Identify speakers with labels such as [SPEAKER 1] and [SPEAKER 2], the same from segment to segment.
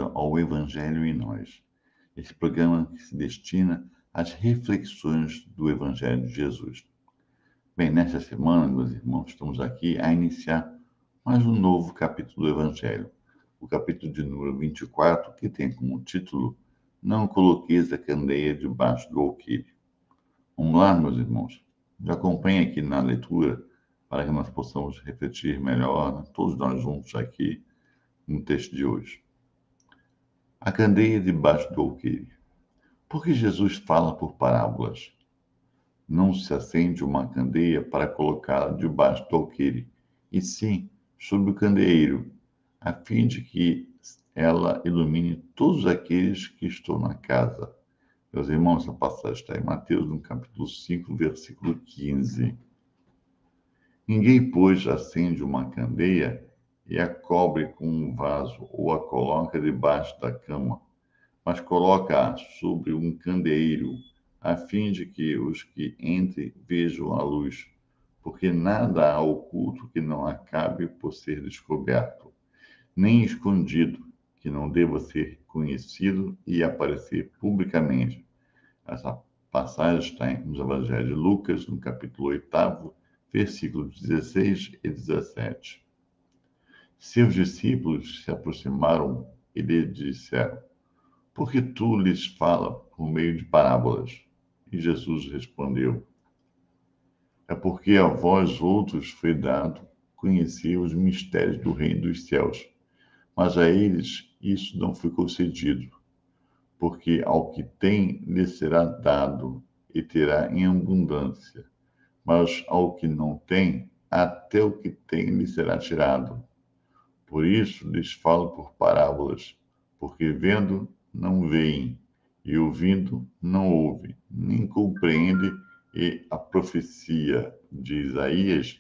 [SPEAKER 1] bem-vindo ao Evangelho em Nós, esse programa que se destina às reflexões do Evangelho de Jesus. Bem, nesta semana, meus irmãos, estamos aqui a iniciar mais um novo capítulo do Evangelho, o capítulo de número 24, que tem como título Não coloqueis a candeia debaixo do alqueire. Vamos lá, meus irmãos, nos acompanhem aqui na leitura para que nós possamos refletir melhor, né, todos nós juntos aqui, no texto de hoje. A candeia debaixo do alqueire. Por que Jesus fala por parábolas? Não se acende uma candeia para colocá-la debaixo do alqueire, e sim sobre o candeeiro, a fim de que ela ilumine todos aqueles que estão na casa. Meus irmãos, essa passagem está em Mateus, no capítulo 5, versículo 15. Ninguém, pois, acende uma candeia e a cobre com um vaso ou a coloca debaixo da cama, mas coloca-a sobre um candeeiro, a fim de que os que entrem vejam a luz, porque nada há oculto que não acabe por ser descoberto, nem escondido que não deva ser conhecido e aparecer publicamente. Essa passagem está no Evangelho de Lucas, no capítulo 8, versículos 16 e 17. Seus discípulos se aproximaram e lhe disseram: por que tu lhes fala por meio de parábolas? E Jesus respondeu: é porque a vós outros foi dado conhecer os mistérios do reino dos céus, mas a eles isso não foi concedido, porque ao que tem lhe será dado e terá em abundância, mas ao que não tem, até o que tem lhe será tirado. Por isso lhes falo por parábolas, porque vendo não veem, e ouvindo não ouvem, nem compreendem, e a profecia de Isaías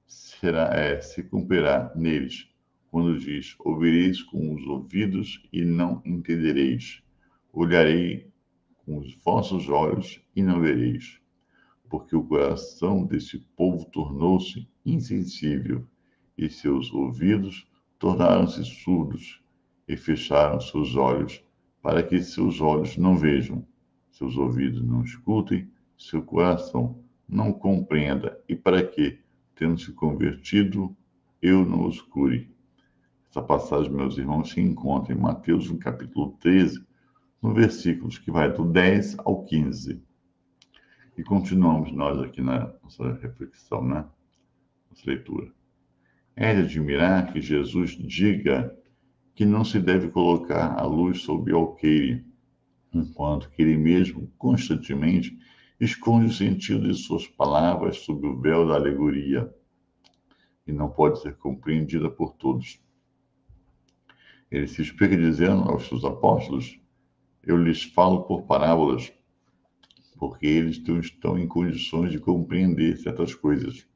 [SPEAKER 1] se cumprirá neles, quando diz: ouvireis com os ouvidos e não entendereis, olharei com os vossos olhos e não vereis, porque o coração desse povo tornou-se insensível, e seus ouvidos tornaram-se surdos, e fecharam seus olhos, para que seus olhos não vejam, seus ouvidos não escutem, seu coração não compreenda, e para que, tendo se convertido, eu não os cure. Essa passagem, meus irmãos, se encontra em Mateus, no capítulo 13, no versículos que vai do 10 ao 15. E continuamos nós aqui na nossa reflexão, né? Nossa leitura. É de admirar que Jesus diga que não se deve colocar a luz sob o alqueire, enquanto que ele mesmo constantemente esconde o sentido de suas palavras sob o véu da alegoria, e não pode ser compreendida por todos. Ele se explica dizendo aos seus apóstolos: eu lhes falo por parábolas, porque eles não estão em condições de compreender certas coisas.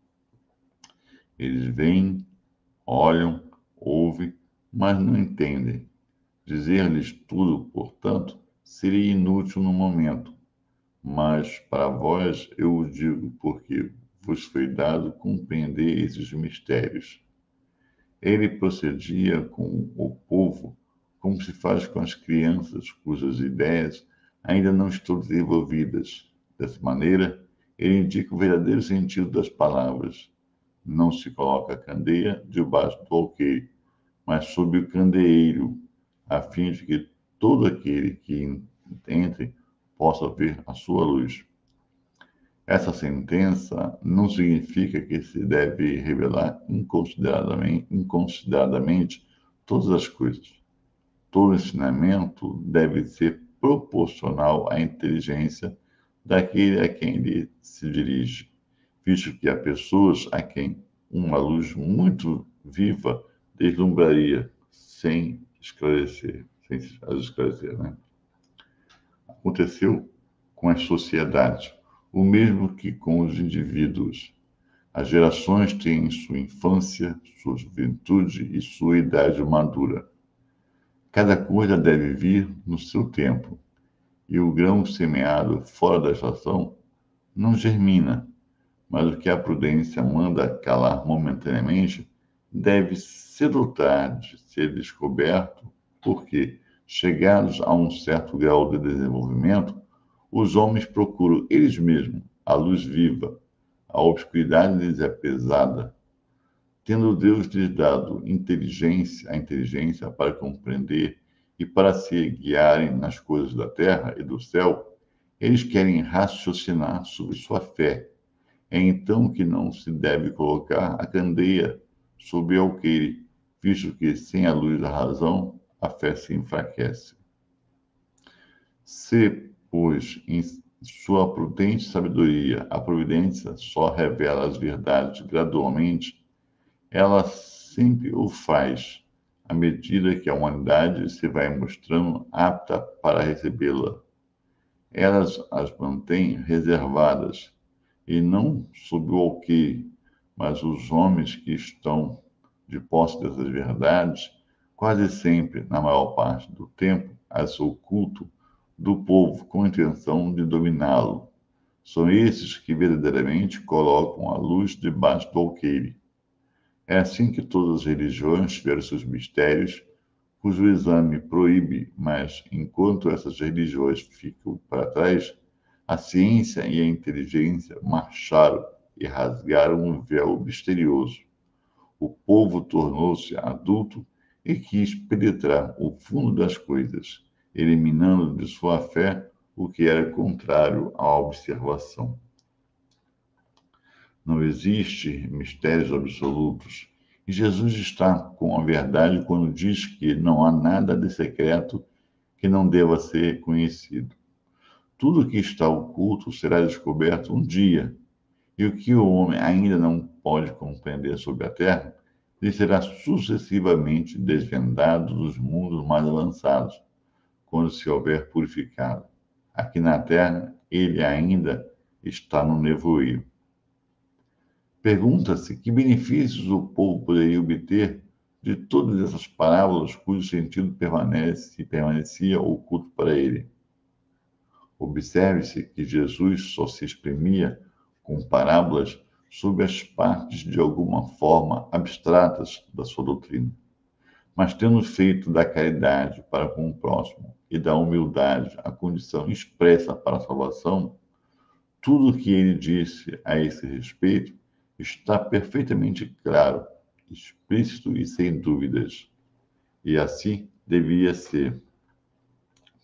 [SPEAKER 1] Eles veem, olham, ouvem, mas não entendem. Dizer-lhes tudo, portanto, seria inútil no momento. Mas para vós eu o digo, porque vos foi dado compreender esses mistérios. Ele procedia com o povo como se faz com as crianças cujas ideias ainda não estão desenvolvidas. Dessa maneira, ele indica o verdadeiro sentido das palavras. Não se coloca a candeia debaixo do alqueire, mas sob o candeeiro, a fim de que todo aquele que entre possa ver a sua luz. Essa sentença não significa que se deve revelar inconsideradamente todas as coisas. Todo ensinamento deve ser proporcional à inteligência daquele a quem ele se dirige, visto que há pessoas a quem uma luz muito viva deslumbraria sem as esclarecer, né? Aconteceu com as sociedades, o mesmo que com os indivíduos. As gerações têm sua infância, sua juventude e sua idade madura. Cada coisa deve vir no seu tempo, e o grão semeado fora da estação não germina, mas o que a prudência manda calar momentaneamente deve cedo ou tarde ser descoberto, porque, Chegados a um certo grau de desenvolvimento, os homens procuram eles mesmos a luz viva, a obscuridade lhes é pesada. Tendo Deus lhes dado a inteligência para compreender e para se guiarem nas coisas da terra e do céu, eles querem raciocinar sobre sua fé. É então que não se deve colocar a candeia sobre o alqueire, visto que sem a luz da razão a fé se enfraquece. Se, pois, em sua prudente sabedoria, a providência só revela as verdades gradualmente, ela sempre o faz, à medida que a humanidade se vai mostrando apta para recebê-la. Elas as mantém reservadas, e não sob o alqueire, mas os homens que estão de posse dessas verdades, quase sempre, na maior parte do tempo, as ocultam do povo com a intenção de dominá-lo. São esses que verdadeiramente colocam a luz debaixo do alqueire. É assim que todas as religiões tiveram seus mistérios, cujo exame proíbe, mas enquanto essas religiões ficam para trás, a ciência e a inteligência marcharam e rasgaram um véu misterioso. O povo tornou-se adulto e quis penetrar o fundo das coisas, eliminando de sua fé o que era contrário à observação. Não existe mistérios absolutos. E Jesus está com a verdade quando diz que não há nada de secreto que não deva ser conhecido. Tudo que está oculto será descoberto um dia, e o que o homem ainda não pode compreender sobre a terra, lhe será sucessivamente desvendado dos mundos mais avançados, quando se houver purificado. Aqui na terra, ele ainda está no nevoeiro. Pergunta-se que benefícios o povo poderia obter de todas essas parábolas cujo sentido permanecia oculto para ele. Observe-se que Jesus só se exprimia com parábolas sobre as partes de alguma forma abstratas da sua doutrina. Mas tendo feito da caridade para com o próximo e da humildade a condição expressa para a salvação, tudo o que ele disse a esse respeito está perfeitamente claro, explícito e sem dúvidas. E assim devia ser,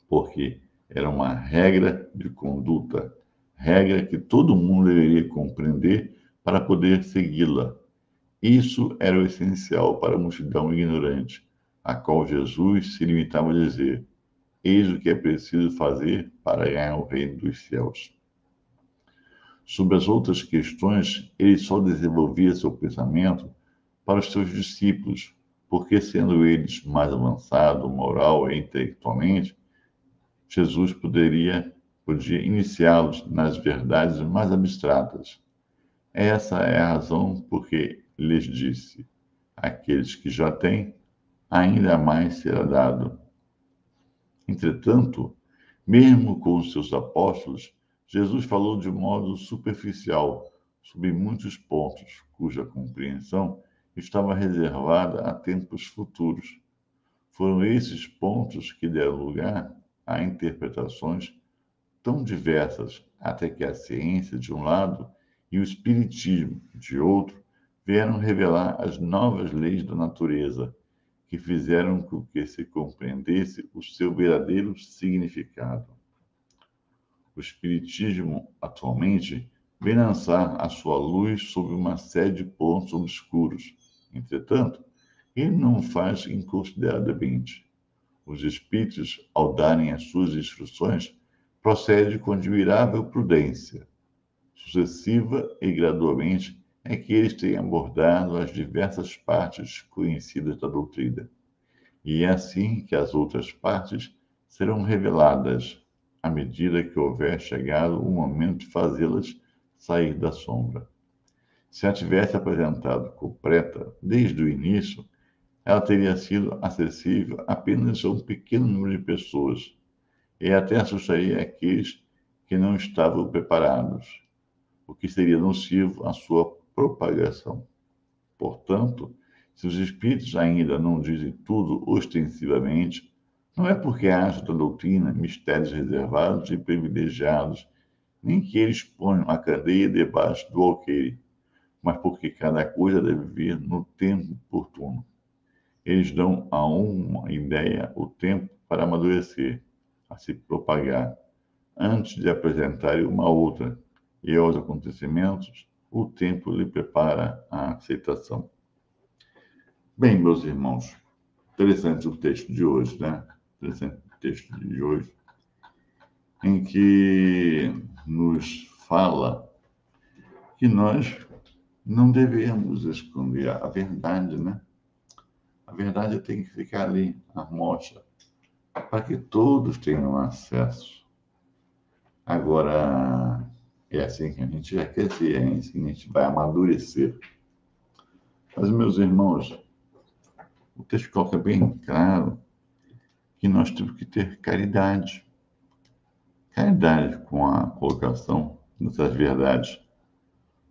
[SPEAKER 1] porque era uma regra de conduta, regra que todo mundo deveria compreender para poder segui-la. Isso era o essencial para a multidão ignorante, a qual Jesus se limitava a dizer: eis o que é preciso fazer para ganhar o reino dos céus. Sobre as outras questões, ele só desenvolvia seu pensamento para os seus discípulos, porque, sendo eles mais avançados moral e intelectualmente, Jesus podia iniciá-los nas verdades mais abstratas. Essa é a razão por que lhes disse: aqueles que já têm, ainda mais será dado. Entretanto, mesmo com os seus apóstolos, Jesus falou de modo superficial sobre muitos pontos, cuja compreensão estava reservada a tempos futuros. Foram esses pontos que deram lugar a interpretações tão diversas, até que a ciência, de um lado, e o espiritismo, de outro, vieram revelar as novas leis da natureza, que fizeram com que se compreendesse o seu verdadeiro significado. O Espiritismo, atualmente, vem lançar a sua luz sobre uma série de pontos obscuros. Entretanto, ele não faz inconsideradamente. Os Espíritos, ao darem as suas instruções, procedem com admirável prudência. Sucessiva e gradualmente é que eles têm abordado as diversas partes conhecidas da doutrina. E é assim que as outras partes serão reveladas, à medida que houver chegado o momento de fazê-las sair da sombra. Se a tivesse apresentado completa desde o início, ela teria sido acessível apenas a um pequeno número de pessoas, e até assustaria aqueles que não estavam preparados, o que seria nocivo à sua propagação. Portanto, se os espíritos ainda não dizem tudo ostensivamente, Não é porque haja da doutrina mistérios reservados e privilegiados, nem que eles ponham a cadeia debaixo do alqueire, mas porque cada coisa deve vir no tempo oportuno. Eles dão a uma ideia o tempo para amadurecer, a se propagar, antes de apresentarem uma outra, e aos acontecimentos, o tempo lhe prepara a aceitação. Bem, meus irmãos, interessante o texto de hoje, né? Interessante o texto de hoje, em que nos fala que nós não devemos esconder a verdade, né? A verdade tem que ficar ali, à mostra, para que todos tenham acesso. Agora, é assim que a gente vai crescer, é assim que a gente vai amadurecer. Mas, meus irmãos, o texto coloca bem claro que nós temos que ter caridade. Caridade com a colocação dessas verdades.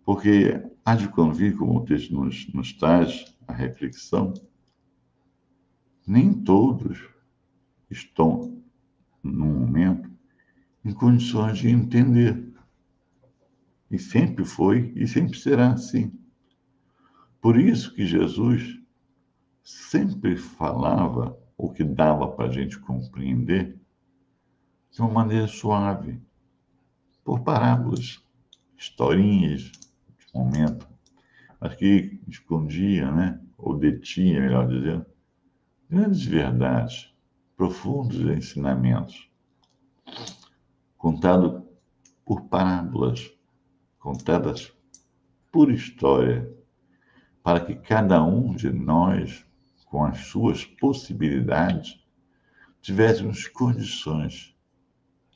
[SPEAKER 1] Porque há de convir, como o texto nos traz, a reflexão, nem todos estão, num momento, em condições de entender. E sempre foi e sempre será assim. Por isso que Jesus sempre falava o que dava para a gente compreender de uma maneira suave, por parábolas, historinhas de momento, mas que escondia, né? Ou detinha, melhor dizendo, grandes verdades, profundos ensinamentos, contados por parábolas, contadas por história, para que cada um de nós, com as suas possibilidades, tivéssemos condições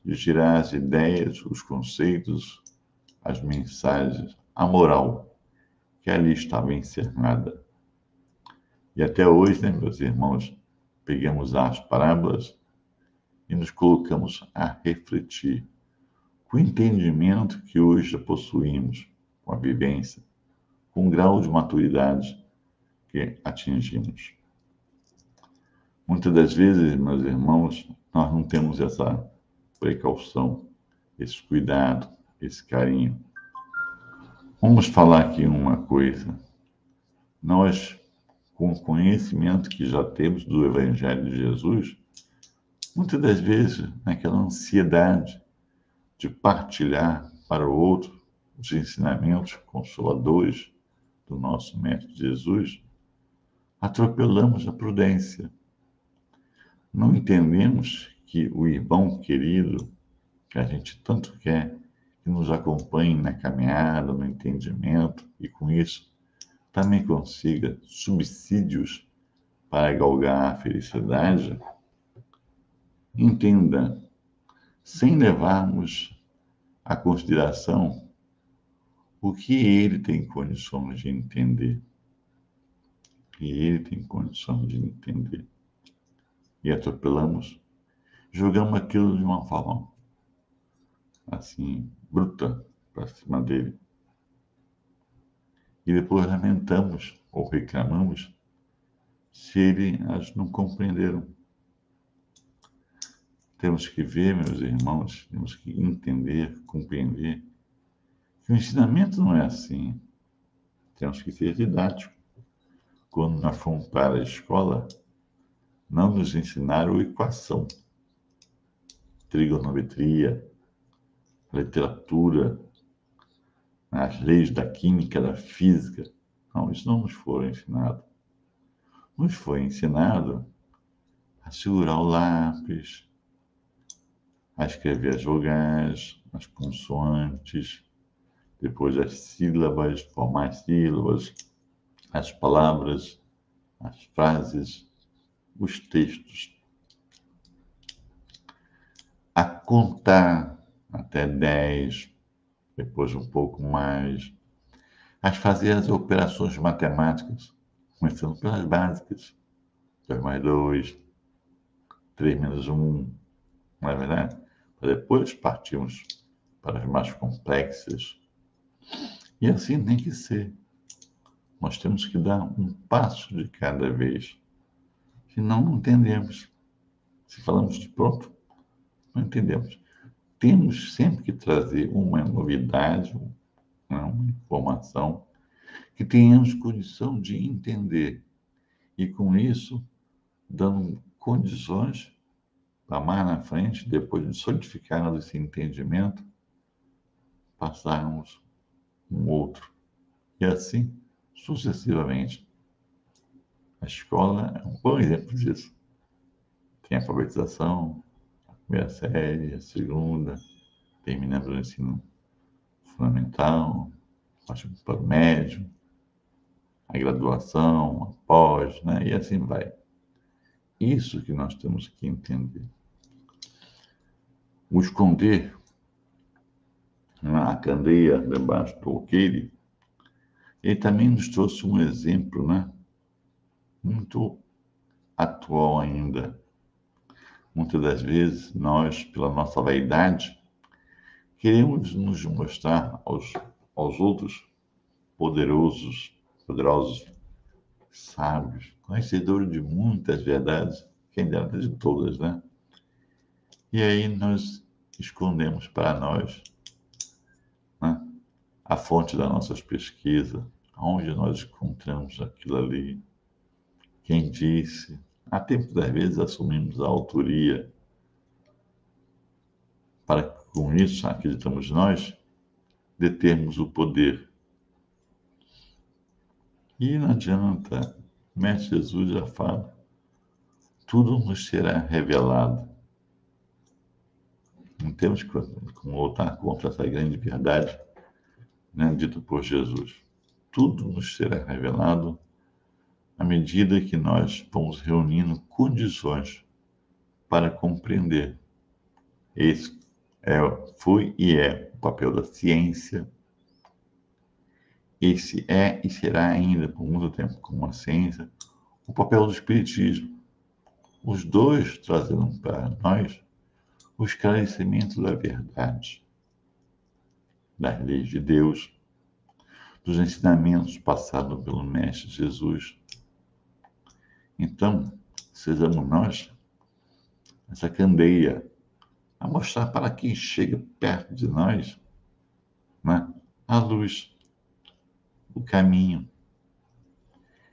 [SPEAKER 1] de tirar as ideias, os conceitos, as mensagens, a moral que ali estava encerrada. E até hoje, né, meus irmãos, pegamos as parábolas e nos colocamos a refletir com o entendimento que hoje já possuímos, com a vivência, com o grau de maturidade que atingimos. Muitas das vezes, meus irmãos, nós não temos essa precaução, esse cuidado, esse carinho. Vamos falar aqui uma coisa. Nós, com o conhecimento que já temos do Evangelho de Jesus, muitas das vezes, naquela ansiedade de partilhar para o outro os ensinamentos consoladores do nosso Mestre Jesus, atropelamos a prudência. Não entendemos que o irmão querido, que a gente tanto quer, que nos acompanhe na caminhada, no entendimento, e com isso também consiga subsídios para galgar a felicidade, entenda, sem levarmos a consideração o que ele tem condições de entender. Que ele tem condições de entender. E atropelamos, jogamos aquilo de uma forma assim, bruta, para cima dele. E depois lamentamos ou reclamamos se eles não compreenderam. Temos que ver, meus irmãos, temos que entender, compreender que o ensinamento não é assim. Temos que ser didáticos. Quando nós fomos para a escola, não nos ensinaram equação, trigonometria, literatura, as leis da química, da física. Não, isso não nos foi ensinado. Nos foi ensinado a segurar o lápis, a escrever as vogais, as consoantes, depois as sílabas, formar as sílabas, as palavras, as frases, os textos. A contar até 10, depois um pouco mais, a fazer as operações matemáticas, começando pelas básicas, 2 mais 2, 3 menos 1, não é verdade? Para depois partirmos para as mais complexas. E assim tem que ser. Nós temos que dar um passo de cada vez, senão não entendemos. Se falamos de pronto, não entendemos. Temos sempre que trazer uma novidade, uma informação que tenhamos condição de entender. E com isso, dando condições para mais na frente, depois de solidificarmos esse entendimento, passarmos um outro. E assim, sucessivamente. A escola é um bom exemplo disso. Tem a alfabetização, a primeira série, a segunda, terminamos o ensino fundamental, partimos para o médio, a graduação, a pós, né? E assim vai. Isso que nós temos que entender. O esconder a candeia debaixo do alqueire, ele também nos trouxe um exemplo, né? Muito atual ainda. Muitas das vezes, nós, pela nossa vaidade, queremos nos mostrar aos outros poderosos, sábios, conhecedores de muitas verdades, quem dera de todas, né? E aí nós escondemos para nós, né, a fonte das nossas pesquisas, onde nós encontramos aquilo ali, quem disse. Há tempo das vezes assumimos a autoria, para que com isso, acreditamos nós, determos o poder. E não adianta, o Mestre Jesus já fala, tudo nos será revelado. Não temos que lutar contra essa grande verdade, né, dita por Jesus. Tudo nos será revelado à medida que nós vamos reunindo condições para compreender. Esse foi e é o papel da ciência. Esse é e será ainda por muito tempo, como a ciência, o papel do espiritismo. Os dois trazendo para nós o esclarecimento da verdade, das leis de Deus, dos ensinamentos passados pelo Mestre Jesus. Então, sejamos nós essa candeia a mostrar para quem chega perto de nós, né, a luz, o caminho,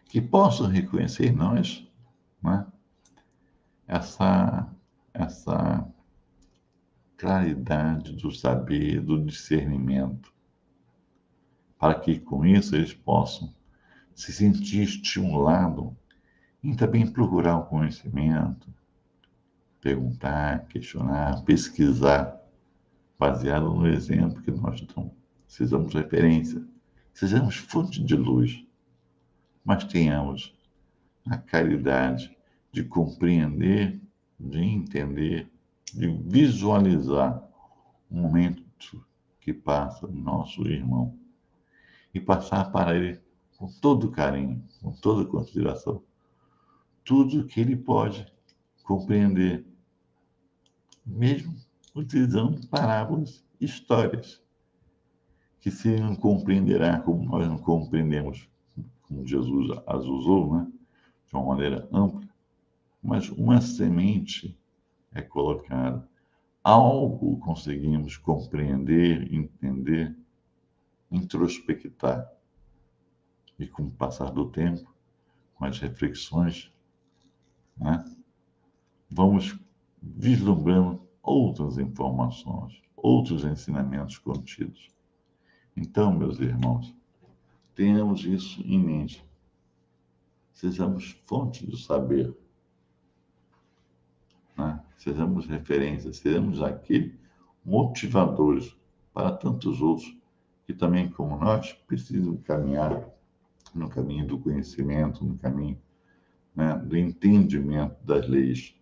[SPEAKER 1] que possam reconhecer em nós, né, essa claridade do saber, do discernimento, para que com isso eles possam se sentir estimulados em também procurar o conhecimento, perguntar, questionar, pesquisar, baseado no exemplo que nós damos. Sejamos referência, sejamos fonte de luz, mas tenhamos a caridade de compreender, de entender, de visualizar o momento que passa o nosso irmão e passar para ele com todo carinho, com toda consideração, tudo que ele pode compreender, mesmo utilizando parábolas, histórias, que se ele não compreenderá como nós não compreendemos, como Jesus as usou, né, de uma maneira ampla, mas uma semente é colocada. Algo conseguimos compreender, entender, introspectar. E com o passar do tempo, com as reflexões, né, vamos vislumbrando outras informações, outros ensinamentos contidos. Então, meus irmãos, tenhamos isso em mente. Sejamos fonte do saber, né? Sejamos referências, sejamos aqui motivadores para tantos outros que também, como nós, precisam caminhar no caminho do conhecimento, no caminho, né, do entendimento das leis.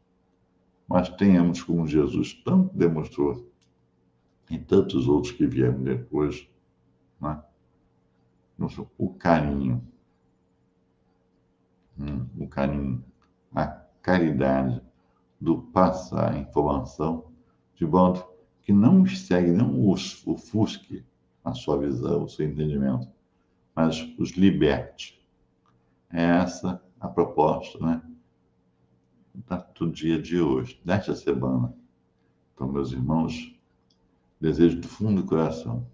[SPEAKER 1] Mas tenhamos, como Jesus tanto demonstrou, e tantos outros que vieram depois, né, o carinho, a caridade do passar a informação de modo que não segue, não os ofusque a sua visão, o seu entendimento, mas os liberte. É essa a proposta, né, do dia de hoje, desta semana. Então, meus irmãos, desejo do fundo do coração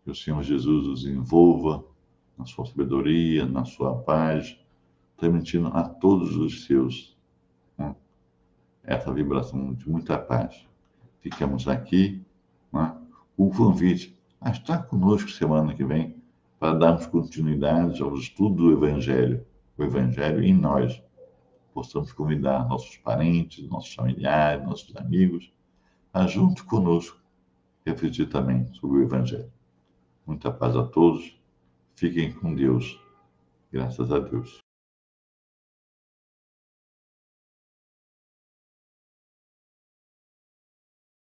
[SPEAKER 1] que o Senhor Jesus os envolva na sua sabedoria, na sua paz, transmitindo a todos os seus, né, essa vibração de muita paz. Ficamos aqui, né, com o convite a estar conosco semana que vem para darmos continuidade ao estudo do Evangelho, o Evangelho em nós. Possamos convidar nossos parentes, nossos familiares, nossos amigos a junto conosco refletir também sobre o Evangelho. Muita paz a todos. Fiquem com Deus. Graças a Deus.